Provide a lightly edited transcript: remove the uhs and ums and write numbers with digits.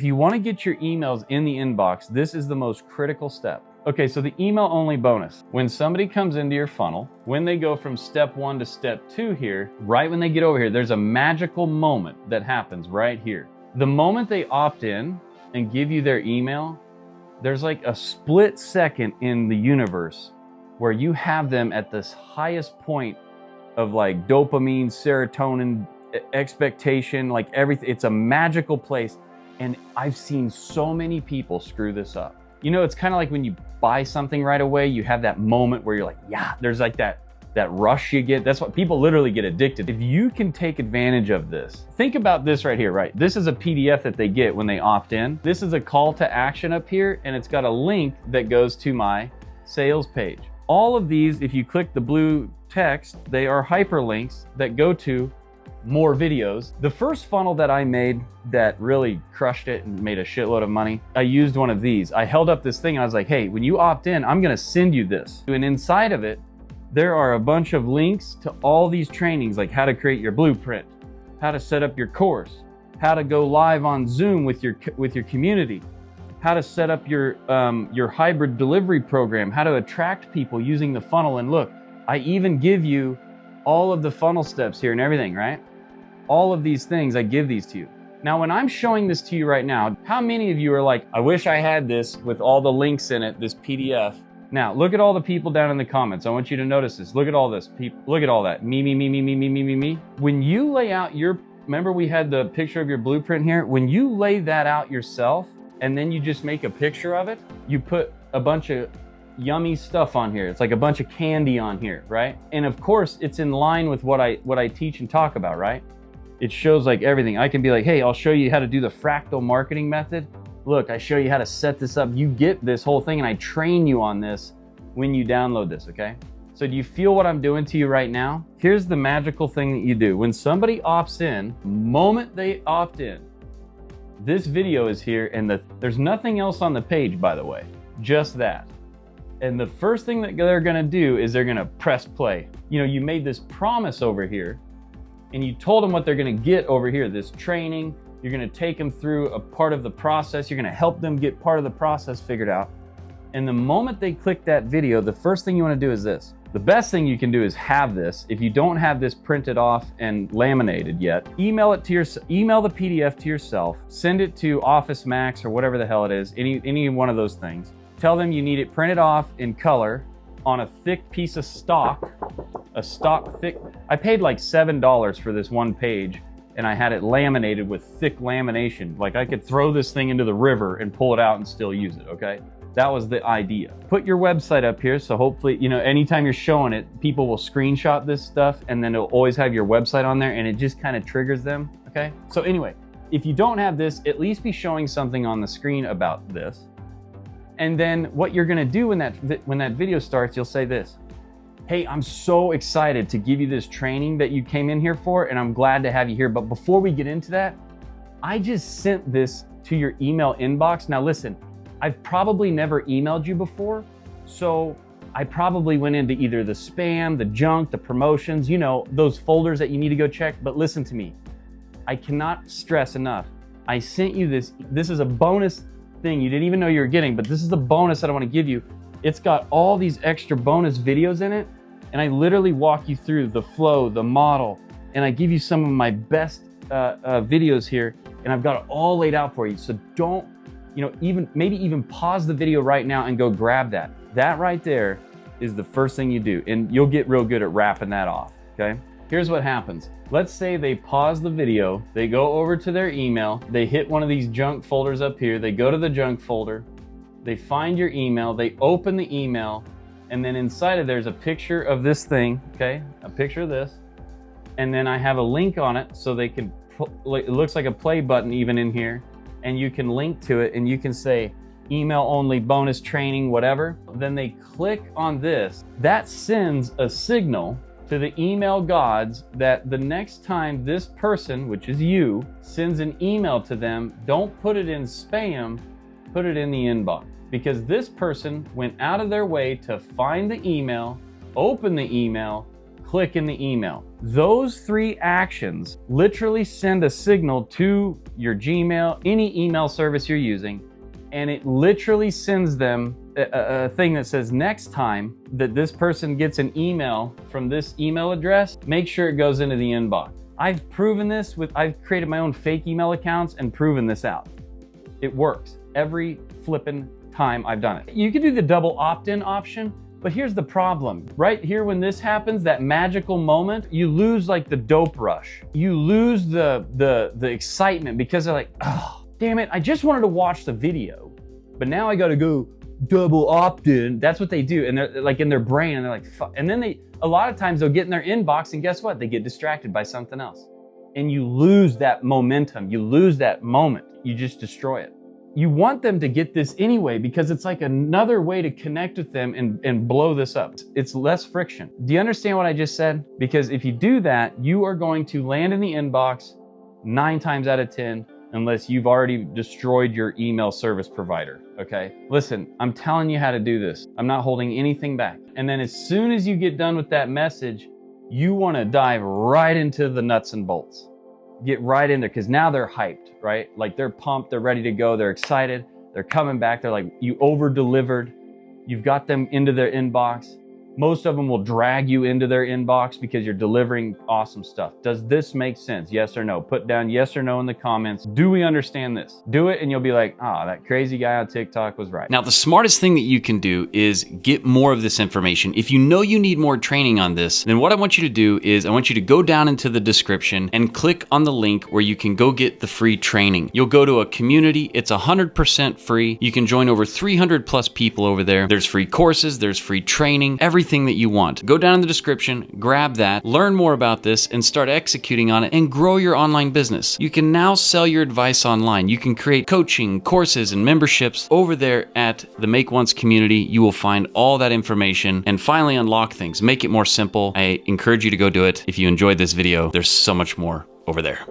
If you want to get your emails in the inbox, this is the most critical step. Okay, so the email only bonus. When somebody comes into your funnel, when they go from step 1 to step 2 here, right when they get over here, there's a magical moment that happens right here. The moment they opt in and give you their email, there's like a split second in the universe where you have them at this highest point of like dopamine, serotonin, expectation, like everything. It's a magical place. And I've seen so many people screw this up. You know, it's kind of like when you buy something right away, you have that moment where you're like, yeah, there's like that rush you get. That's what people literally get addicted. If you can take advantage of this, think about this right here, right? This is a PDF that they get when they opt in. This is a call to action up here, and it's got a link that goes to my sales page. All of these, if you click the blue text, they are hyperlinks that go to more videos. The first funnel that I made that really crushed it and made a shitload of money, I used one of these. I held up this thing and I was like, hey, when you opt in, I'm gonna send you this. And inside of it, there are a bunch of links to all these trainings, like how to create your blueprint, how to set up your course, how to go live on Zoom with your community, how to set up your hybrid delivery program, how to attract people using the funnel. And look, I even give you all of the funnel steps here and everything, right? All of these things, I give these to you. Now, when I'm showing this to you right now, how many of you are like, I wish I had this with all the links in it, this PDF. Now, look at all the people down in the comments. I want you to notice this. Look at all this. Look at all that. Me. When you lay out remember we had the picture of your blueprint here? When you lay that out yourself, and then you just make a picture of it, you put a bunch of yummy stuff on here. It's like a bunch of candy on here, right? And of course, it's in line with what I teach and talk about, right? It shows like everything. I can be like, hey, I'll show you how to do the fractal marketing method. Look, I show you how to set this up. You get this whole thing, and I train you on this when you download this, okay? So do you feel what I'm doing to you right now? Here's the magical thing that you do. When somebody opts in, the moment they opt in, this video is here, and there's nothing else on the page, by the way, just that. And the first thing that they're gonna do is they're gonna press play. You know, you made this promise over here, and you told them what they're gonna get over here, this training. You're gonna take them through a part of the process. You're gonna help them get part of the process figured out. And the moment they click that video, the first thing you wanna do is this. The best thing you can do is have this. If you don't have this printed off and laminated yet, email the PDF to yourself, send it to Office Max or whatever the hell it is, any one of those things. Tell them you need it printed off in color on a thick piece of stock, thick. I paid like $7 for this one page, and I had it laminated with thick lamination. Like I could throw this thing into the river and pull it out and still use it, okay? That was the idea. Put your website up here, so hopefully, you know, anytime you're showing it, people will screenshot this stuff, and then it'll always have your website on there, and it just kind of triggers them, okay? So anyway, if you don't have this, at least be showing something on the screen about this. And then what you're gonna do when that video starts, you'll say this: hey, I'm so excited to give you this training that you came in here for, and I'm glad to have you here. But before we get into that, I just sent this to your email inbox. Now listen, I've probably never emailed you before, so I probably went into either the spam, the junk, the promotions, you know, those folders that you need to go check. But listen to me, I cannot stress enough. I sent you this. This is a bonus thing you didn't even know you were getting, but this is the bonus that I want to give you. It's got all these extra bonus videos in it, and I literally walk you through the flow, the model, and I give you some of my best videos here, and I've got it all laid out for you. So don't, you know, maybe even pause the video right now and go grab that. That right there is the first thing you do, and you'll get real good at wrapping that off, okay? Here's what happens. Let's say they pause the video, they go over to their email, they hit one of these junk folders up here, they go to the junk folder, they find your email, they open the email, and then inside of there's a picture of this thing, okay? A picture of this, and then I have a link on it so they can, it looks like a play button even in here, and you can link to it and you can say email only, bonus training, whatever. Then they click on this. That sends a signal to the email gods that the next time this person, which is you, sends an email to them, don't put it in spam, put it in the inbox. Because this person went out of their way to find the email, open the email, click in the email. Those 3 actions literally send a signal to your Gmail, any email service you're using, and it literally sends them a thing that says next time that this person gets an email from this email address, make sure it goes into the inbox. I've proven this I've created my own fake email accounts and proven this out. It works every flippin' time I've done it. You can do the double opt-in option, but here's the problem. Right here when this happens, that magical moment, you lose like the dope rush. You lose the excitement because they're like, oh, damn it, I just wanted to watch the video, but now I gotta go double opt-in. That's what they do. And they're like in their brain and they're like, fuck. And then a lot of times they'll get in their inbox and guess what? They get distracted by something else. And you lose that momentum. You lose that moment. You just destroy it. You want them to get this anyway because it's like another way to connect with them and blow this up. It's less friction. Do you understand what I just said? Because if you do that, you are going to land in the inbox 9 times out of 10 unless you've already destroyed your email service provider, okay? Listen, I'm telling you how to do this. I'm not holding anything back. And then as soon as you get done with that message, you wanna dive right into the nuts and bolts. Get right in there, because now they're hyped, right? Like they're pumped, they're ready to go, they're excited, they're coming back, they're like, you over-delivered, you've got them into their inbox. Most of them will drag you into their inbox because you're delivering awesome stuff. Does this make sense? Yes or no? Put down yes or no in the comments. Do we understand this? Do it and you'll be like, ah, that crazy guy on TikTok was right. Now, the smartest thing that you can do is get more of this information. If you know you need more training on this, then what I want you to do is I want you to go down into the description and click on the link where you can go get the free training. You'll go to a community. It's 100% free. You can join over 300 plus people over there. There's free courses, there's free training, everything that you want. Go down in the description, grab that, learn more about this, and start executing on it and grow your online business. You can now sell your advice online. You can create coaching, courses, and memberships over there at the Make Once community. You will find all that information and finally unlock things. Make it more simple. I encourage you to go do it. If you enjoyed this video, there's so much more over there.